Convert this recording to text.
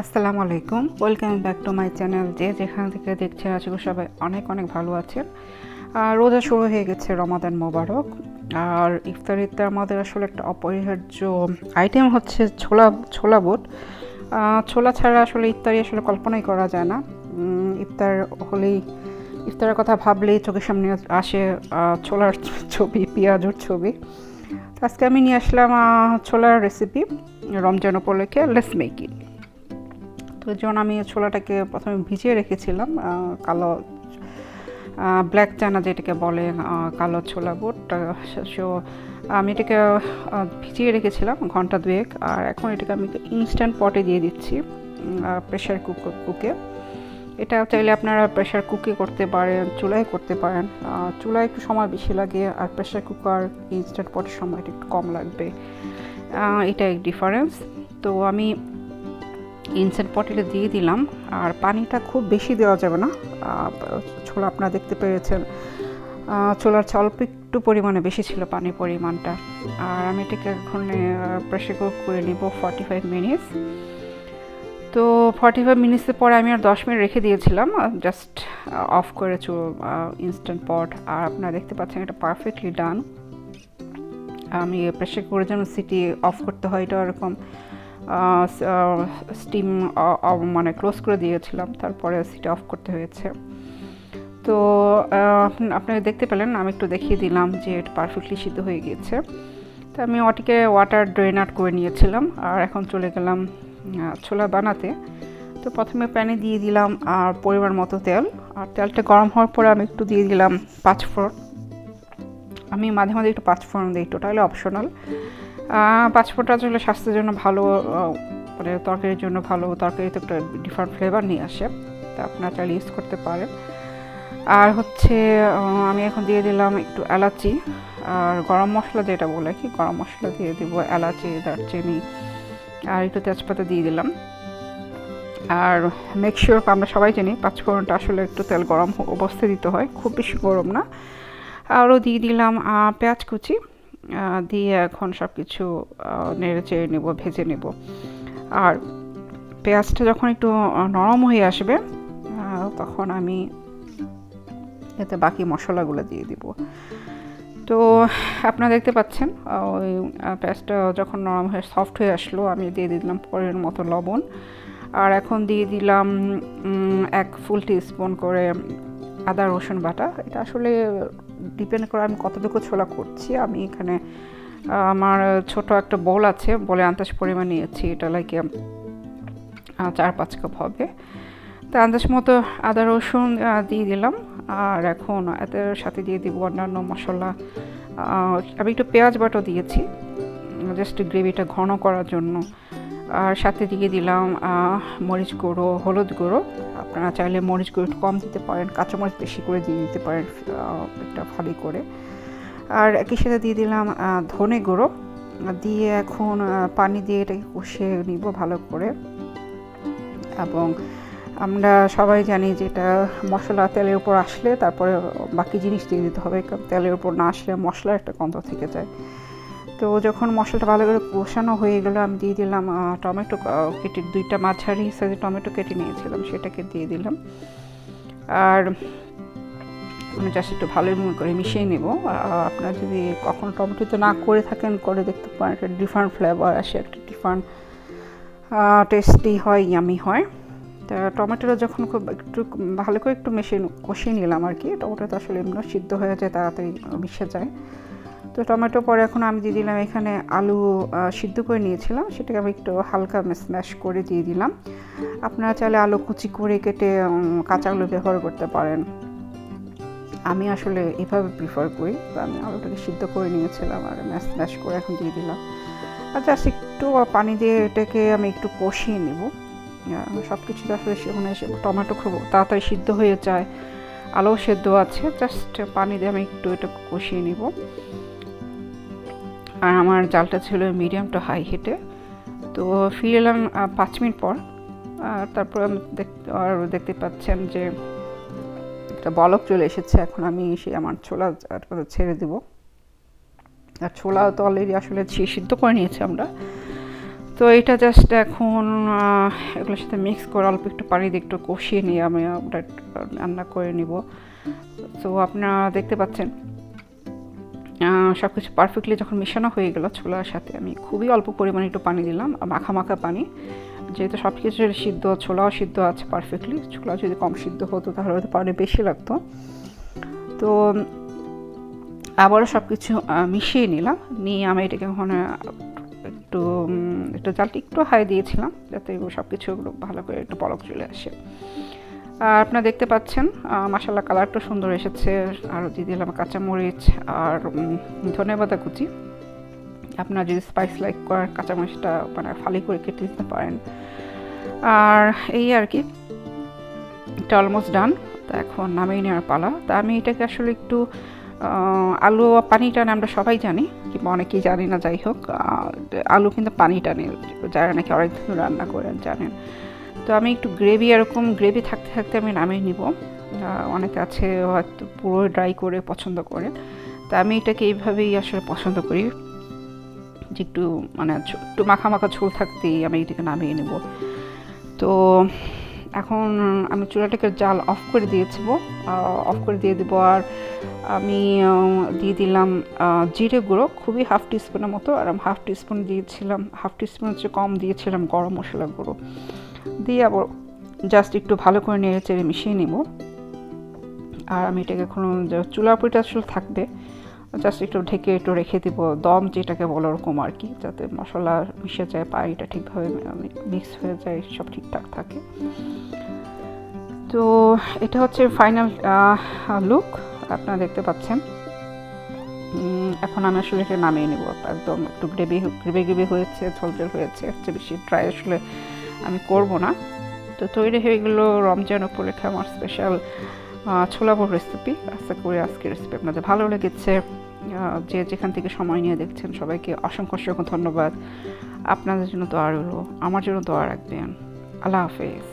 আসসালামু আলাইকুম, welcome back to my channel. যে যেখান থেকে দেখছেন আশা করি সবাই অনেক অনেক ভালো আছেন। রোজা শুরু হয়ে গেছে, রমাদান মোবারক। আর ইফতারিতে আমাদের আসলে একটা অপরিহার্য আইটেম হচ্ছে ছোলা বুট। ছোলা ছাড়া আসলে ইফতারি আসলে কল্পনাই করা যায় না। ইফতার হলেই, ইফতারের কথা ভাবলেই চোখের সামনে আসে ছোলার ছবি, পেঁয়াজুর ছবি। তো আজকে আমি নিয়ে আসলাম ছোলার রেসিপি। রমজান উপলক্ষে লেটস মেক ইট। তো যেমন আমি ছোলাটাকে প্রথমে ভিজিয়ে রেখেছিলাম, কালো ব্ল্যাক চানা যেটাকে বলে, কালো ছোলা বুট। সো আমি এটাকে ভিজিয়ে রেখেছিলাম ঘন্টা দুয়েক। আর এখন এটাকে আমি ইনস্ট্যান্ট পটে দিয়ে দিচ্ছি, প্রেশার কুকে। এটা চাইলে আপনারা প্রেশার কুকে করতে পারেন, চুলায় করতে পারেন। চুলায় একটু সময় বেশি লাগে, আর প্রেশার কুকার ইনস্ট্যান্ট পটের সময়টা একটু কম লাগবে। এটা এক ডিফারেন্স। তো আমি ইনস্ট্যান্ট পটেতে দিয়ে দিলাম। আর পানিটা খুব বেশি দেওয়া যাবে না। ছোলা আপনারা দেখতে পেরেছেন, ছোলার অল্প একটু পরিমাণে বেশি ছিল পানির পরিমাণটা। আর আমি এটাকে এখন প্রেশার কুক করে নিব 45 মিনিটস। তো 45 মিনিটসের পরে আমি আর 10 মিনিট রেখে দিয়েছিলাম, জাস্ট অফ করে ইনস্ট্যান্ট পট। আর আপনারা দেখতে পাচ্ছেন এটা পারফেক্টলি ডান। আমি প্রেশার কুকারের জন্য সিটি অফ করতে হয়, এটা এরকম স্টিম মানে ক্লোজ করে দিয়েছিলাম, তারপরে সিটি অফ করতে হয়েছে। তো আপনারা দেখতে পেলেন, আমি একটু দেখিয়ে দিলাম যে এটা পারফেক্টলি সিদ্ধ হয়ে গিয়েছে। তো আমি ওটিকে ওয়াটার ড্রেন আউট করে নিয়েছিলাম। আর এখন চলে গেলাম ছোলা বানাতে। তো প্রথমে প্যানে দিয়ে দিলাম আর পরিমাণ মতো তেল। আর তেলটা গরম হওয়ার পরে আমি একটু দিয়ে দিলাম পাঁচফোড়ন। আমি মাঝে মাঝে একটু পাঁচফোড়ন দিই, টোটালি অপশনাল। পাঁচফোড়নটা আসলে স্বাস্থ্যের জন্য ভালো, মানে তরকারির জন্য ভালো, তরকারিতে একটা ডিফারেন্ট ফ্লেভার নিয়ে আসে, তা আপনারা চাইলে ইউজ করতে পারেন। আর হচ্ছে আমি এখন দিয়ে দিলাম একটু এলাচি আর গরম মশলা, যেটা বলে কি গরম মশলা দিয়ে দিব, এলাচি, দারচিনি আর একটু তেজপাতা দিয়ে দিলাম। আর মেক শিওর, আমরা সবাই জানি পাঁচফোড়নটা আসলে একটু তেল গরম অবস্থায় দিতে হয়, খুব বেশি গরম না। আরও দিয়ে দিলাম পেঁয়াজ কুচি, দিয়ে এখন সব কিছু নেড়ে চেড়ে নেব, ভেজে নেব। আর পেঁয়াজটা যখন একটু নরম হয়ে আসবে, তখন আমি এতে বাকি মশলাগুলো দিয়ে দিব। তো আপনারা দেখতে পাচ্ছেন ওই পেঁয়াজটা যখন নরম হয়ে সফট হয়ে আসলো, আমি দিয়ে দিলাম পরিমাণ মতো লবণ। আর এখন দিয়ে দিলাম 1 ফুল টিস্পুন করে আদা রসুন বাটা। এটা আসলে ডিপেন্ড করে আমি কতটুকু ছোলা করছি। আমি এখানে আমার ছোট একটা বোল আছে, বলে আন্দাজ পরিমাণ নিয়েছি, এটা লাইক 4-5 কাপ হবে। তো আন্দাজ মতো আদা রসুন দিয়ে দিলাম। আর এখন এদের সাথে দিয়ে দিব অন্যান্য মশলা। আমি একটু পেঁয়াজ বাটা দিয়েছি, জাস্ট গ্রেভিটা ঘন করার জন্য। আর সাথে দিয়ে দিলাম মরিচ গুঁড়ো, হলুদ গুঁড়ো। আপনারা চাইলে মরিচ গুঁড়ো একটু কম দিতে পারেন, কাঁচামরিচ বেশি করে দিয়ে দিতে পারেন একটা ভালো করে। আর একই সাথে দিয়ে দিলাম ধনে গুঁড়ো, দিয়ে এখন পানি দিয়ে এটাকে কষিয়ে নিব ভালো করে। এবং আমরা সবাই জানি যে এটা মশলা তেলের উপর আসলে তারপরে বাকি জিনিস দিয়ে দিতে হবে, কারণ তেলের উপর না আসলে মশলার একটা গন্ধ থেকে যায়। তো যখন মশলাটা ভালো করে কষানো হয়ে গেল, আমি দিয়ে দিলাম টমেটো কেটে, 2টা মাঝারি সাইজে টমেটো কেটে নিয়েছিলাম, সেটাকে দিয়ে দিলাম। আর আমি জাস্ট একটু ভালো করে মিশিয়ে নেব। আপনারা যদি কখনো টমেটোতে না করে থাকেন, করে দেখতে পারেন, একটা ডিফারেন্ট ফ্লেভার আসে, একটা ডিফারেন্ট টেস্টি হয়, ইয়ামি হয়। তা টমেটোটা যখন খুব একটু ভালো করে একটু কষিয়ে নিলাম আর কি, টমেটোটা আসলে এমনি সিদ্ধ হয়ে যায়, তাড়াতাড়ি মিশে যায়। তো টমেটো পরে এখন আমি দিয়ে দিলাম এখানে আলু সিদ্ধ করে নিয়েছিলাম, সেটাকে আমি একটু হালকা স্ম্যাশ করে দিয়ে দিলাম। আপনারা চাইলে আলু কুচি করে কেটে কাঁচা আলু ব্যবহার করতে পারেন, আমি আসলে এভাবে প্রিফার করি। তো আমি আলুটাকে সিদ্ধ করে নিয়েছিলাম আর স্ম্যাশ করে এখন দিয়ে দিলাম। আর জাস্ট একটু পানি দিয়ে এটাকে আমি একটু কষিয়ে নেব। সব কিছুতে আসলে মানে টমেটো খুব তাড়াতাড়ি সিদ্ধ হয়ে যায়, আলু সেদ্ধ আছে, জাস্ট পানি দিয়ে আমি একটু এটা কষিয়ে নিব। আর আমার জালটা ছিল মিডিয়াম টু হাই হিটে। তো ফিরে এলাম 5 মিনিট পর। তারপর আমি দেখতে পাচ্ছেন যে একটা বলক চলে এসেছে। এখন আমি আমার ছোলা ছেড়ে দেব। আর ছোলা তো অলরেডি আসলে সিদ্ধ করে নিয়েছি আমরা। তো এটা জাস্ট এখন এগুলোর সাথে মিক্স করে অল্প একটু পানি দিয়ে একটু কষিয়ে নিয়ে আমি ওটা রান্না করে নিব। তো আপনারা দেখতে পাচ্ছেন সব কিছু পারফেক্টলি যখন মেশানো হয়ে গেল ছোলার সাথে, আমি খুবই অল্প পরিমাণে একটু পানি দিলাম, মাখা মাখা পানি, যেহেতু সব কিছু সিদ্ধ, ছোলাও সিদ্ধ আছে পারফেক্টলি। ছোলা যদি কম সিদ্ধ হতো তাহলে হয়তো পানি বেশি লাগতো। তো আবারও সব কিছু মিশিয়ে নিলাম, নিয়ে আমি এটাকে ওখানে একটু একটু জালটা একটু হাই দিয়েছিলাম যাতে সব কিছু ভালো করে একটু বলক চলে আসে। আর আপনারা দেখতে পাচ্ছেন মাশাআল্লাহ কালারটা সুন্দর এসেছে। আর দিয়ে দিলাম কাঁচামরিচ আর ধনেপাতা কুচি। আপনারা যদি স্পাইস লাইক করেন কাঁচামরিচটা মানে ফালি করে কেটে দিতে পারেন। আর এই আর কি, এটা অলমোস্ট ডান। তো এখন নামিয়ে নেওয়ার পালা। তা আমি এটাকে আসলে একটু আলু পানি টানে আমরা সবাই জানি, কিংবা অনেকেই জানি না, যাই হোক আলু কিন্তু পানি টানে, যারা নাকি অনেক দিন রান্না করেন জানেন। তো আমি একটু গ্রেভি, এরকম গ্রেভি থাকতে থাকতে আমি নামিয়ে নিব। অনেকে আছে হয়তো পুরো ড্রাই করে পছন্দ করে, তা আমি এটাকে এইভাবেই আসলে পছন্দ করি, যে একটু মানে একটু মাখা মাখা ঝোল থাকতেই আমি এটাকে নামিয়ে নেব। তো এখন আমি চুলাটাকে জাল অফ করে দিয়েছি, অফ করে দিয়ে দেবো। আর আমি দিয়ে দিলাম জিরে গুঁড়ো, খুবই হাফ টিস্পুনের মতো, আর আমি হাফ টিস্পুন দিয়েছিলাম, হাফ টিস্পুনের চেয়ে কম দিয়েছিলাম গরম মশলা গুঁড়ো দিয়ে আবার জাস্ট একটু ভালো করে নেড়ে চেড়ে মিশিয়ে নিব। আর আমি এটাকে এখন চুলার উপরটা আসলে থাকবে, জাস্ট একটু ঢেকে একটু রেখে দিব, দম যেটাকে বলো ওরকম আর কি, যাতে মশলা মিশে যায়, পানিটা ঠিকভাবে মিক্স হয়ে যায়, সব ঠিকঠাক থাকে। তো এটা হচ্ছে ফাইনাল লুক, আপনারা দেখতে পাচ্ছেন। এখন আমি আসলে এটা নামিয়ে নেব, একদম একটু গ্রেভি গ্রেভি হয়েছে, ঝোলঝোল হয়েছে, হচ্ছে বেশি ড্রাই আসলে আমি করব না। তো তৈরি হয়ে গেলো রমজান উপলক্ষে আমার স্পেশাল ছোলা বোর রেসিপি। আশা করি আজকের রেসিপি আপনাদের ভালো লেগেছে। যে যেখান থেকে সময় নিয়ে দেখছেন সবাইকে অসংখ্য অসংখ্য ধন্যবাদ। আপনাদের জন্য দোয়া রইলো, আমার জন্য দোয়া রাখবেন। আল্লাহ হাফেজ।